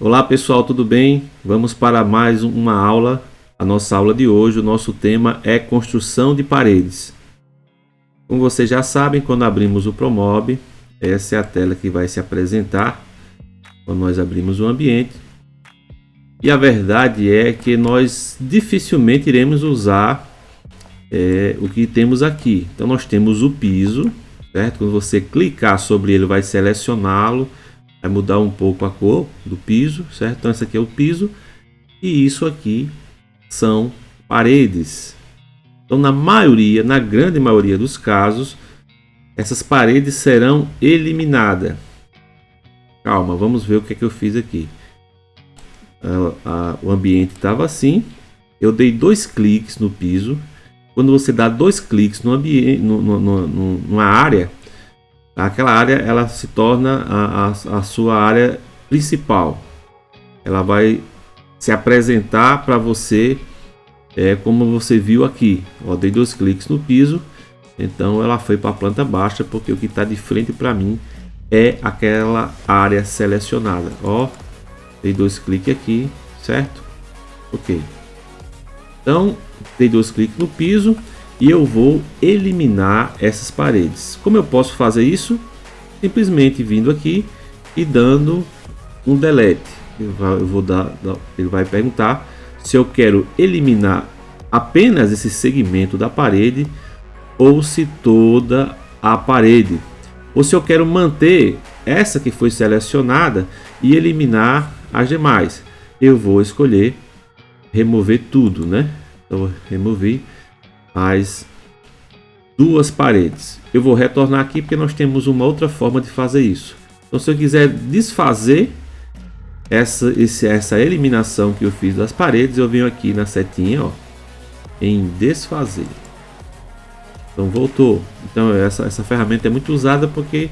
Olá pessoal, tudo bem? Vamos para mais uma aula. A nossa aula de hoje, o nosso tema é construção de paredes. Como vocês já sabem, quando abrimos o Promob, essa é a tela que vai se apresentar quando nós abrimos o ambiente. E a verdade é que nós dificilmente iremos usar o que temos aqui. Então nós temos o piso, certo? Quando você clicar sobre ele, vai selecioná-lo, vai mudar um pouco a cor do piso, certo? Então esse aqui é o piso e isso aqui são paredes. Então na grande maioria dos casos, essas paredes serão eliminadas. Calma, vamos ver o que é que eu fiz aqui. O ambiente estava assim, eu dei 2 cliques no piso. Quando você dá 2 cliques no ambiente, numa área, aquela área ela se torna a sua área principal. Ela vai se apresentar para você como você viu aqui. Ó, dei 2 cliques no piso, então ela foi para a planta baixa, porque o que está de frente para mim é aquela área selecionada. Ó, dei 2 cliques aqui, certo? Ok. Então dei 2 cliques no piso e eu vou eliminar essas paredes. Como eu posso fazer isso? Simplesmente vindo aqui e dando um delete. Ele vai perguntar se eu quero eliminar apenas esse segmento da parede ou se toda a parede, ou se eu quero manter essa que foi selecionada e eliminar as demais. Eu vou escolher remover tudo, né? Então eu removi as 2 paredes. Eu vou retornar aqui porque nós temos uma outra forma de fazer isso. Então se eu quiser desfazer essa eliminação que eu fiz das paredes, eu venho aqui na setinha, ó, em desfazer. Então voltou. Então essa ferramenta é muito usada porque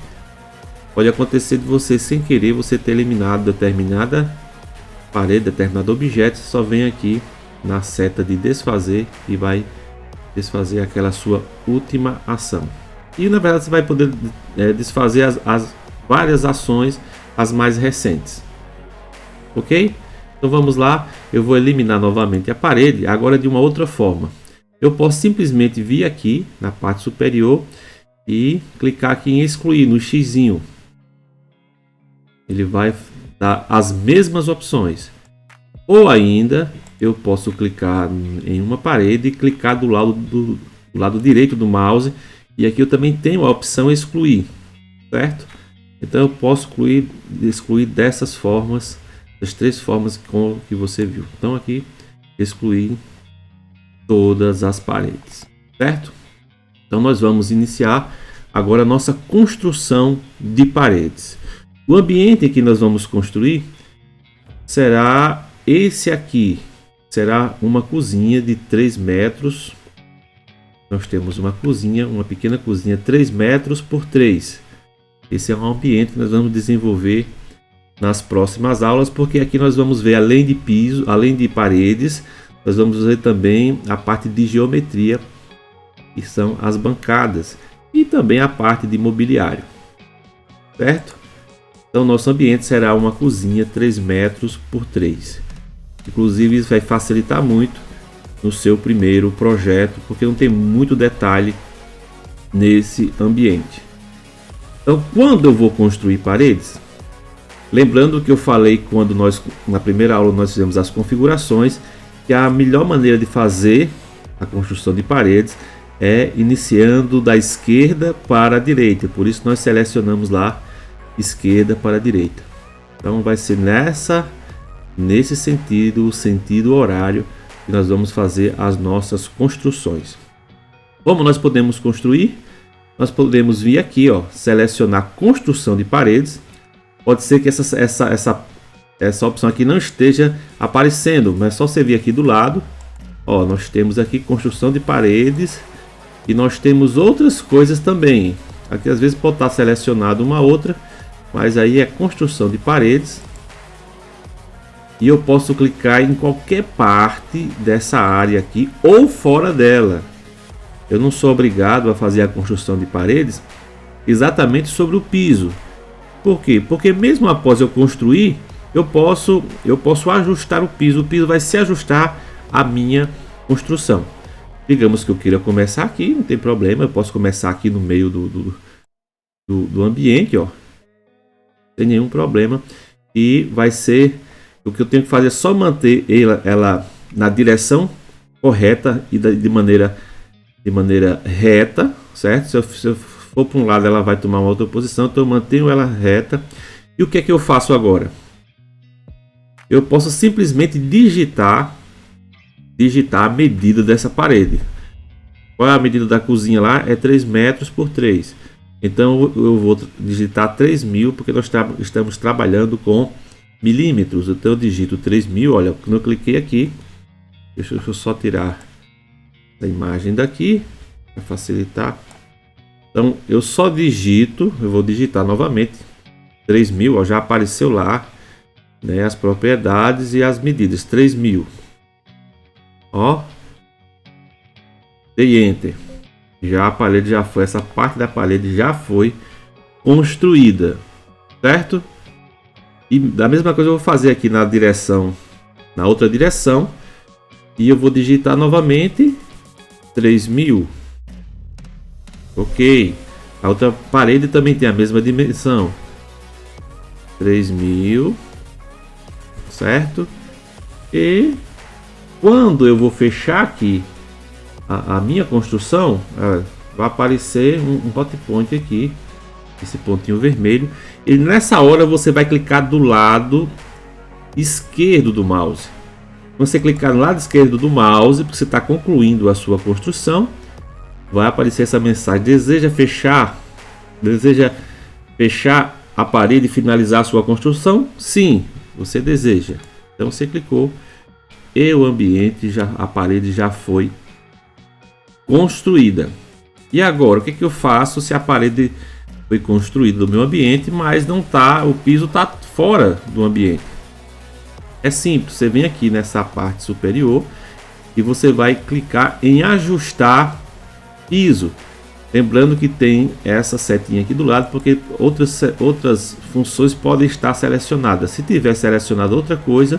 pode acontecer de você sem querer você ter eliminado determinada parede, determinado objeto. Você só vem aqui na seta de desfazer e vai desfazer aquela sua última ação. E na verdade você vai poder desfazer as várias ações, as mais recentes. Ok? Então vamos lá, eu vou eliminar novamente a parede, agora de uma outra forma. Eu posso simplesmente vir aqui na parte superior e clicar aqui em excluir, no xizinho. Ele vai dar as mesmas opções. Ou ainda, eu posso clicar em uma parede e clicar do lado direito do mouse. E aqui eu também tenho a opção excluir, certo? Então eu posso excluir dessas formas, das 3 formas que você viu. Então aqui, excluir todas as paredes, certo? Então nós vamos iniciar agora a nossa construção de paredes. O ambiente que nós vamos construir será esse aqui. Será uma cozinha de 3 metros. Nós temos uma pequena cozinha 3 metros por 3. Esse é um ambiente que nós vamos desenvolver nas próximas aulas, porque aqui nós vamos ver, além de piso, além de paredes, nós vamos ver também a parte de geometria, que são as bancadas, e também a parte de mobiliário, certo? Então nosso ambiente será uma cozinha 3 metros por 3. Inclusive isso vai facilitar muito no seu primeiro projeto, porque não tem muito detalhe nesse ambiente. Então quando eu vou construir paredes, lembrando que eu falei quando na primeira aula nós fizemos as configurações, que a melhor maneira de fazer a construção de paredes é iniciando da esquerda para a direita. Por isso nós selecionamos lá esquerda para a direita. Então vai ser nesse sentido, o sentido horário, que nós vamos fazer as nossas construções. Como nós podemos construir? Nós podemos vir aqui, ó, selecionar construção de paredes. Pode ser que essa opção aqui não esteja aparecendo, mas é só você vir aqui do lado. Ó, nós temos aqui construção de paredes e nós temos outras coisas também. Aqui às vezes pode estar selecionado uma outra, mas aí é construção de paredes. E eu posso clicar em qualquer parte dessa área aqui ou fora dela. Eu não sou obrigado a fazer a construção de paredes exatamente sobre o piso. Por quê? Porque mesmo após eu construir, eu posso ajustar o piso vai se ajustar à minha construção. Digamos que eu queira começar aqui, não tem problema, eu posso começar aqui no meio do ambiente, ó, sem nenhum problema, e vai ser, o que eu tenho que fazer é só manter ela na direção correta e de maneira reta, certo? Se eu for para um lado, ela vai tomar uma outra posição, então eu mantenho ela reta. E o que é que eu faço agora? Eu posso simplesmente digitar a medida dessa parede. Qual é a medida da cozinha lá? É 3 metros por 3. Então eu vou digitar 3.000, porque nós estamos trabalhando com milímetros. Então eu digito 3.000. Olha, quando eu cliquei aqui, deixa eu só tirar a imagem daqui para facilitar. Então eu só digito, eu vou digitar novamente 3.000, ó, já apareceu lá, né, as propriedades e as medidas. 3.000. Ó, dei enter. Já a parede já foi, essa parte da parede já foi construída, certo? E da mesma coisa eu vou fazer aqui na outra direção, e eu vou digitar novamente 3.000. Ok. A outra parede também tem a mesma dimensão, 3.000, certo? E quando eu vou fechar aqui a minha construção, vai aparecer um hot point aqui, esse pontinho vermelho, e nessa hora você vai clicar do lado esquerdo do mouse. Quando você clicar no lado esquerdo do mouse, porque você está concluindo a sua construção, vai aparecer essa mensagem: deseja fechar a parede e finalizar a sua construção? Sim, você deseja. Então você clicou e o ambiente, a parede já foi construída. E agora, o que eu faço se a parede foi construída do meu ambiente, mas não tá, o piso está fora do ambiente? É simples, você vem aqui nessa parte superior e você vai clicar em ajustar piso. Lembrando que tem essa setinha aqui do lado, porque outras funções podem estar selecionadas. Se tiver selecionado outra coisa,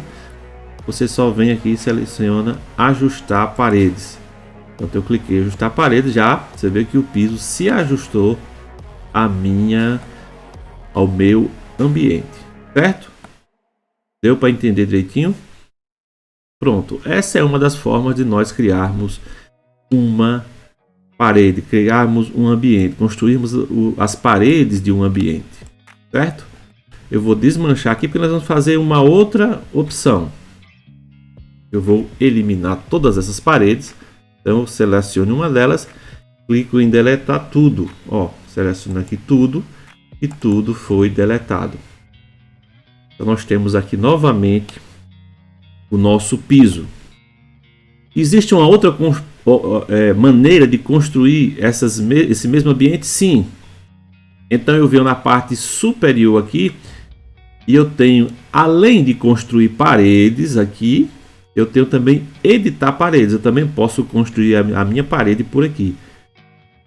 você só vem aqui e seleciona ajustar paredes. Então eu cliquei em ajustar paredes, já você vê que o piso se ajustou ao meu ambiente, certo? Deu para entender direitinho? Pronto, essa é uma das formas de nós criarmos uma parede, criarmos um ambiente, construirmos as paredes de um ambiente, certo? Eu vou desmanchar aqui porque nós vamos fazer uma outra opção. Eu vou eliminar todas essas paredes. Então eu seleciono uma delas, clico em deletar tudo. Ó, seleciono aqui tudo e tudo foi deletado. Então nós temos aqui novamente o nosso piso. Existe uma outra maneira de construir esse mesmo ambiente? Sim. Então eu venho na parte superior aqui e eu tenho, além de construir paredes aqui, eu tenho também editar paredes. Eu também posso construir a minha parede por aqui.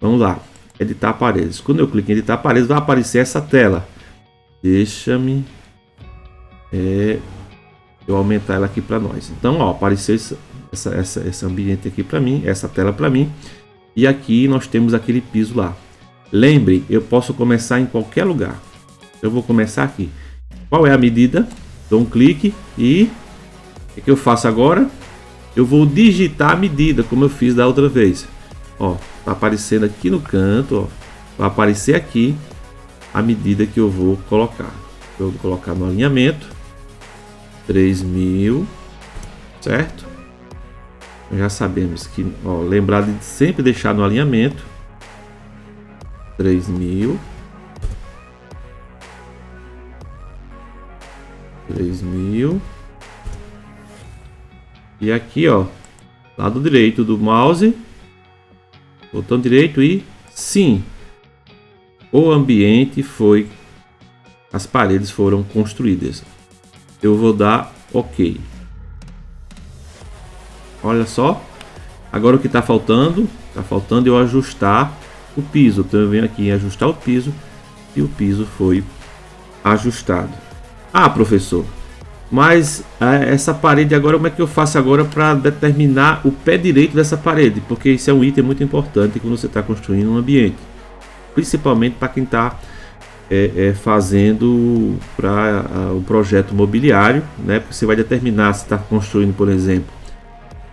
Vamos lá, editar paredes. Quando eu clico em editar paredes, vai aparecer essa tela. Deixa-me eu aumentar ela aqui para nós. Então, ó, apareceu esse ambiente aqui para mim, essa tela para mim. E aqui nós temos aquele piso lá. Lembre, eu posso começar em qualquer lugar. Eu vou começar aqui. Qual é a medida? Dou um clique e o que eu faço agora? Eu vou digitar a medida, como eu fiz da outra vez. Ó, tá aparecendo aqui no canto, ó. Vai aparecer aqui a medida que eu vou colocar. Eu vou colocar no alinhamento 3.000, certo? Já sabemos que, ó, lembrar de sempre deixar no alinhamento 3.000. 3.000. E aqui, ó, lado direito do mouse, botão direito e sim, o ambiente foi, as paredes foram construídas. Eu vou dar OK. Olha só, agora o que está faltando? Está faltando eu ajustar o piso. Então eu venho aqui em ajustar o piso e o piso foi ajustado. Ah, professor, Mas essa parede agora, como é que eu faço agora para determinar o pé direito dessa parede? Porque isso é um item muito importante quando você está construindo um ambiente, principalmente para quem está fazendo para o projeto mobiliário, né? Porque você vai determinar se está construindo, por exemplo,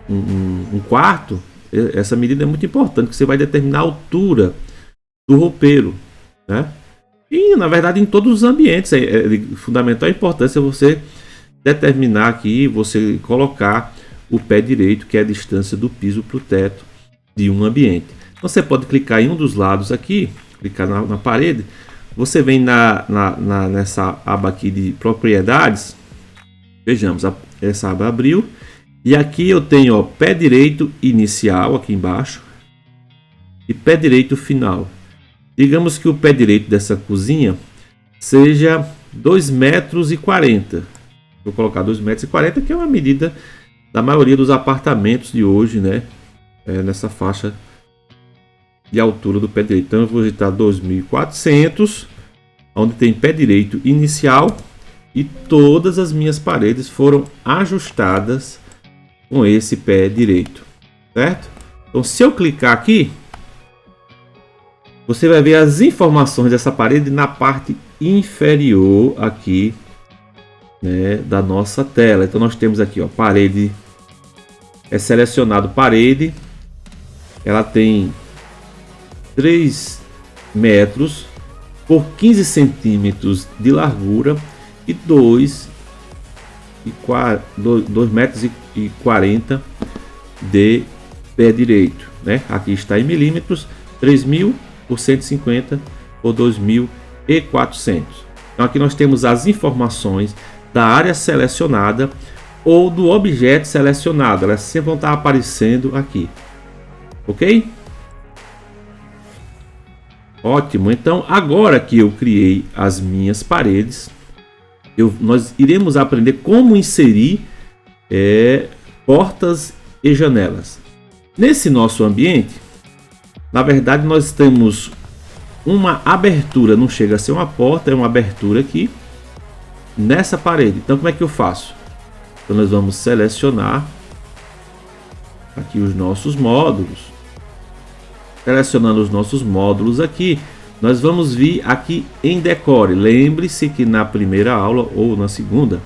um quarto. Essa medida é muito importante, que você vai determinar a altura do roupeiro, né? E na verdade em todos os ambientes é de fundamental importância você determinar aqui, você colocar o pé direito, que é a distância do piso para o teto de um ambiente. Então você pode clicar em um dos lados aqui, clicar na parede, você vem nessa aba aqui de propriedades, vejamos, essa aba abriu, e aqui eu tenho, ó, pé direito inicial aqui embaixo e pé direito final. Digamos que o pé direito dessa cozinha seja 2,40 metros. Vou colocar 2,40 metros, que é uma medida da maioria dos apartamentos de hoje, né? Nessa faixa de altura do pé direito. Então eu vou digitar 2.400, onde tem pé direito inicial, e todas as minhas paredes foram ajustadas com esse pé direito, certo? Então se eu clicar aqui, você vai ver as informações dessa parede na parte inferior aqui, né, da nossa tela. Então nós temos aqui, ó, parede, é selecionado parede, ela tem 3 metros por 15 centímetros de largura e 2,40 metros de pé direito, né? Aqui está em milímetros, 3.000 por 150 por 2.400. Então aqui nós temos as informações da área selecionada ou do objeto selecionado, elas sempre vão estar aparecendo aqui, ok? Ótimo. Então agora que eu criei as minhas paredes, nós iremos aprender como inserir portas e janelas nesse nosso ambiente. Na verdade nós temos uma abertura, não chega a ser uma porta, é uma abertura aqui nessa parede. Então como é que eu faço? Então nós vamos selecionar aqui os nossos módulos. Selecionando os nossos módulos aqui, nós vamos vir aqui em decore. Lembre-se que na primeira aula ou na segunda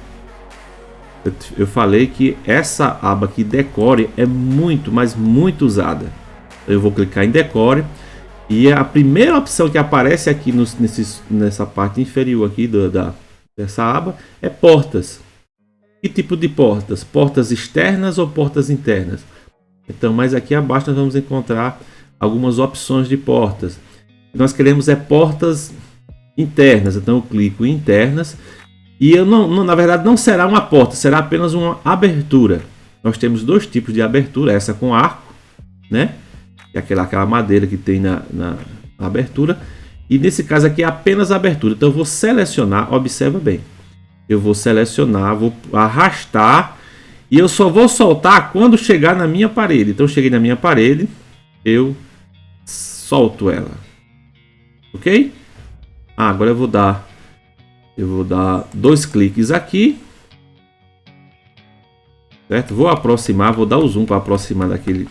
eu falei que essa aba aqui, decore, é muito, mas muito usada. Eu vou clicar em decore e a primeira opção que aparece aqui nessa parte inferior aqui dessa aba é portas. Que tipo de portas? Portas externas ou portas internas? Então, mais aqui abaixo nós vamos encontrar algumas opções de portas. Nós queremos portas internas. Então eu clico em internas e na verdade não será uma porta, será apenas uma abertura. Nós temos dois tipos de abertura, essa com arco, né? Que é aquela madeira que tem na abertura, e nesse caso aqui é apenas abertura. Então eu vou selecionar, observa bem. Eu vou selecionar, vou arrastar e eu só vou soltar quando chegar na minha parede. Então eu cheguei na minha parede, eu solto ela, ok? Agora eu vou dar 2 cliques aqui, certo? Vou aproximar, vou dar o zoom para aproximar daquele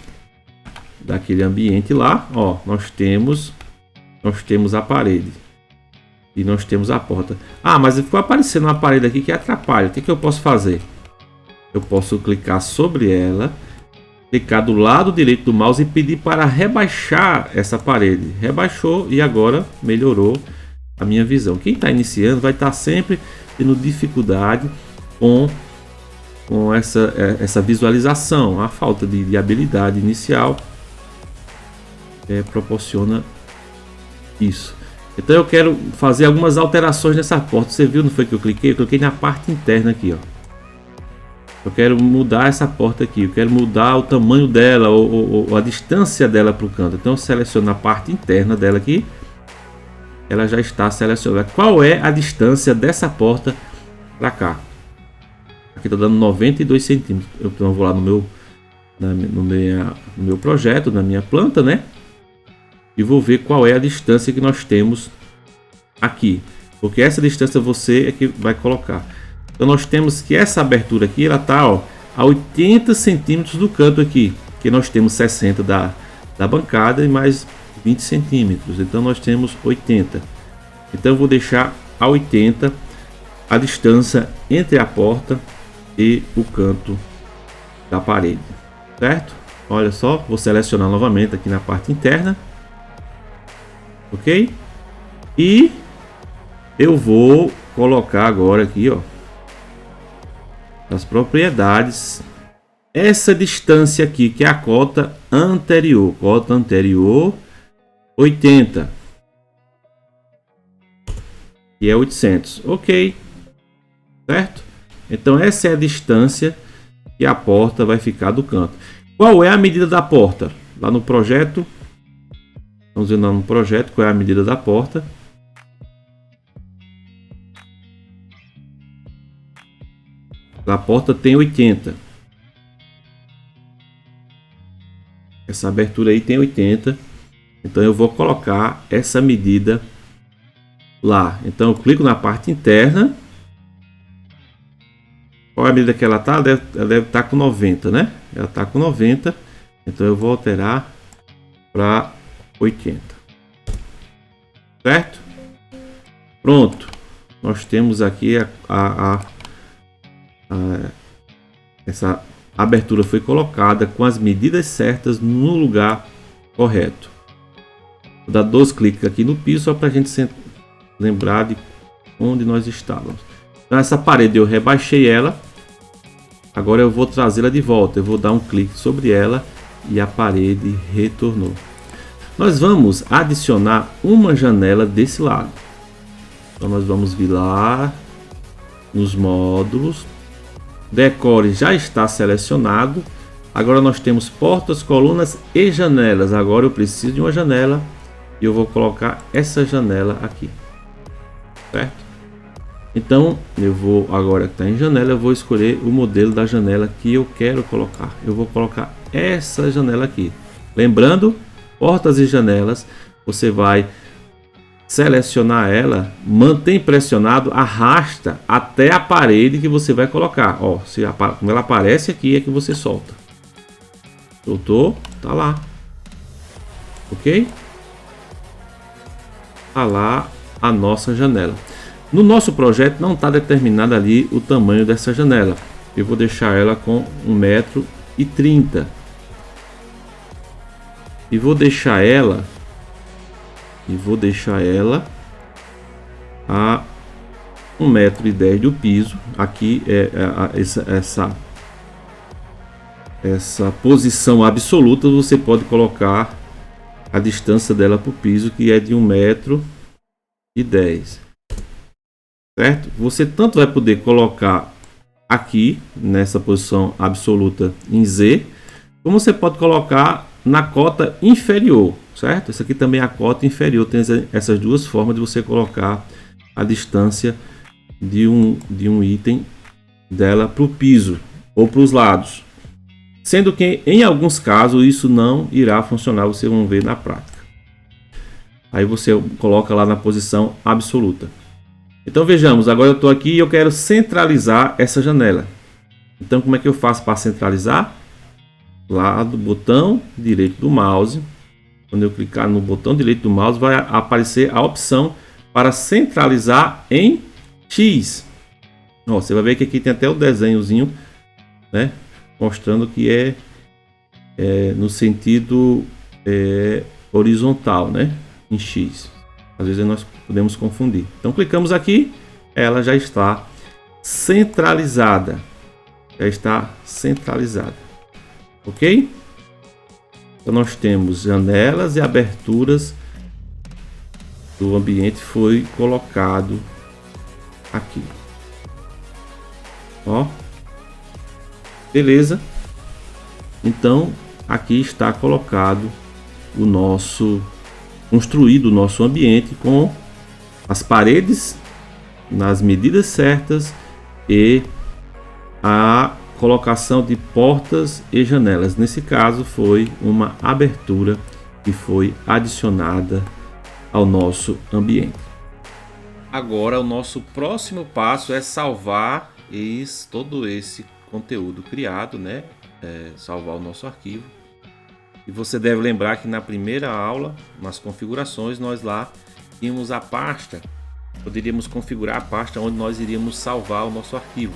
ambiente lá. Ó, nós temos a parede e nós temos a porta. Mas ficou aparecendo uma parede aqui que atrapalha. O que eu posso fazer? Eu posso clicar sobre ela, clicar do lado direito do mouse e pedir para rebaixar essa parede. Rebaixou e agora melhorou a minha visão. Quem está iniciando vai estar sempre tendo dificuldade com essa visualização. A falta de habilidade inicial proporciona isso. Então eu quero fazer algumas alterações nessa porta. Você viu, não foi que eu cliquei? Eu cliquei na parte interna aqui, ó. Eu quero mudar essa porta aqui, eu quero mudar o tamanho dela ou a distância dela para o canto. Então eu seleciono a parte interna dela aqui. Ela já está selecionada. Qual é a distância dessa porta para cá? Aqui está dando 92 centímetros. Então eu vou lá no meu projeto, na minha planta, né? E vou ver qual é a distância que nós temos aqui. Porque essa distância você é que vai colocar. Então nós temos que essa abertura aqui, ela está a 80 centímetros do canto aqui, que nós temos 60 da bancada e mais 20 centímetros, então nós temos 80. Então eu vou deixar a 80 a distância entre a porta e o canto da parede, certo? Olha só, vou selecionar novamente aqui na parte interna, ok? E eu vou colocar agora aqui, ó, as propriedades, essa distância aqui que é a cota anterior 80 e é 800, ok, certo? Então essa é a distância que a porta vai ficar do canto. Qual é a medida da porta? Lá no projeto, vamos ver lá no projeto qual é a medida da porta. A porta tem 80. Essa abertura aí tem 80. Então eu vou colocar essa medida lá. Então eu clico na parte interna. Qual é a medida que ela está? Ela deve estar com 90, né? Ela está com 90. Então eu vou alterar para 80. Certo? Pronto. Nós temos aqui essa abertura foi colocada com as medidas certas no lugar correto. Vou dar 2 cliques aqui no piso só para a gente lembrar de onde nós estávamos. Então essa parede eu rebaixei ela. Agora eu vou trazê-la de volta. Eu vou dar um clique sobre ela e a parede retornou. Nós vamos adicionar uma janela desse lado. Então nós vamos vir lá nos módulos. Decore já está selecionado. Agora nós temos portas, colunas e janelas. Agora eu preciso de uma janela e eu vou colocar essa janela aqui, certo? Então eu vou, agora que está em janela, eu vou escolher o modelo da janela que eu quero colocar. Eu vou colocar essa janela aqui. Lembrando, portas e janelas, você vai selecionar ela, mantém pressionado, arrasta até a parede que você vai colocar. Ó, como ela aparece aqui é que você solta. Soltou, tá lá. Ok? Tá lá a nossa janela. No nosso projeto não está determinado ali o tamanho dessa janela. Eu vou deixar ela com 1,30 m. E vou deixar ela a 1,10 m do piso. Aqui é essa posição absoluta. Você pode colocar a distância dela para o piso, que é de 1,10 m. Certo? Você tanto vai poder colocar aqui nessa posição absoluta em Z, como você pode colocar na cota inferior, certo? Essa aqui também é a cota inferior. Tem essas duas formas de você colocar a distância de um item dela para o piso ou para os lados, sendo que em alguns casos isso não irá funcionar. Vocês vão ver na prática. Aí você coloca lá na posição absoluta. Então vejamos, agora eu estou aqui e eu quero centralizar essa janela. Então como é que eu faço para centralizar? Lá do botão direito do mouse, quando eu clicar no botão direito do mouse, vai aparecer a opção para centralizar em X. Ó, você vai ver que aqui tem até o desenhozinho, né, mostrando que é no sentido horizontal, né, em X. Às vezes nós podemos confundir. Então clicamos aqui, ela já está centralizada. Já está centralizada. Ok? Então nós temos janelas e aberturas do ambiente foi colocado aqui. Ó. Beleza? Então aqui está colocado o nosso construído o nosso ambiente com as paredes nas medidas certas e a colocação de portas e janelas. Nesse caso foi uma abertura que foi adicionada ao nosso ambiente. Agora o nosso próximo passo é salvar todo esse conteúdo criado, né? Salvar o nosso arquivo. E você deve lembrar que na primeira aula, nas configurações, nós lá tínhamos a pasta, poderíamos configurar a pasta onde nós iríamos salvar o nosso arquivo.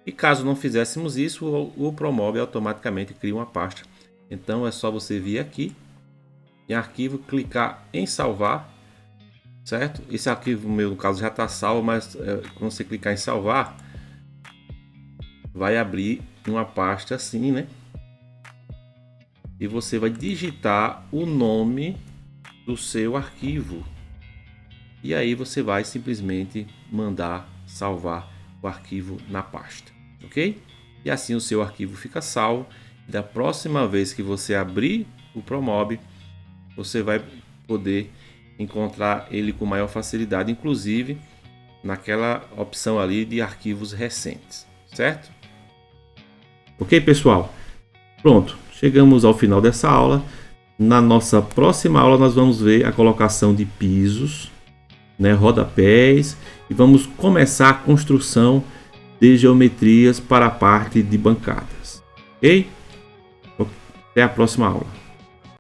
E caso não fizéssemos isso, o Promob automaticamente cria uma pasta. Então é só você vir aqui em arquivo, clicar em salvar, certo? Esse arquivo meu, no caso, já está salvo, mas quando você clicar em salvar, vai abrir uma pasta assim, né? E você vai digitar o nome do seu arquivo. E aí você vai simplesmente mandar salvar o arquivo na pasta, ok? E assim o seu arquivo fica salvo. E da próxima vez que você abrir o Promob, você vai poder encontrar ele com maior facilidade, inclusive naquela opção ali de arquivos recentes, certo? Ok, pessoal? Pronto, chegamos ao final dessa aula. Na nossa próxima aula nós vamos ver a colocação de pisos, né, rodapés, e vamos começar a construção de geometrias para a parte de bancadas. Ok? Até a próxima aula.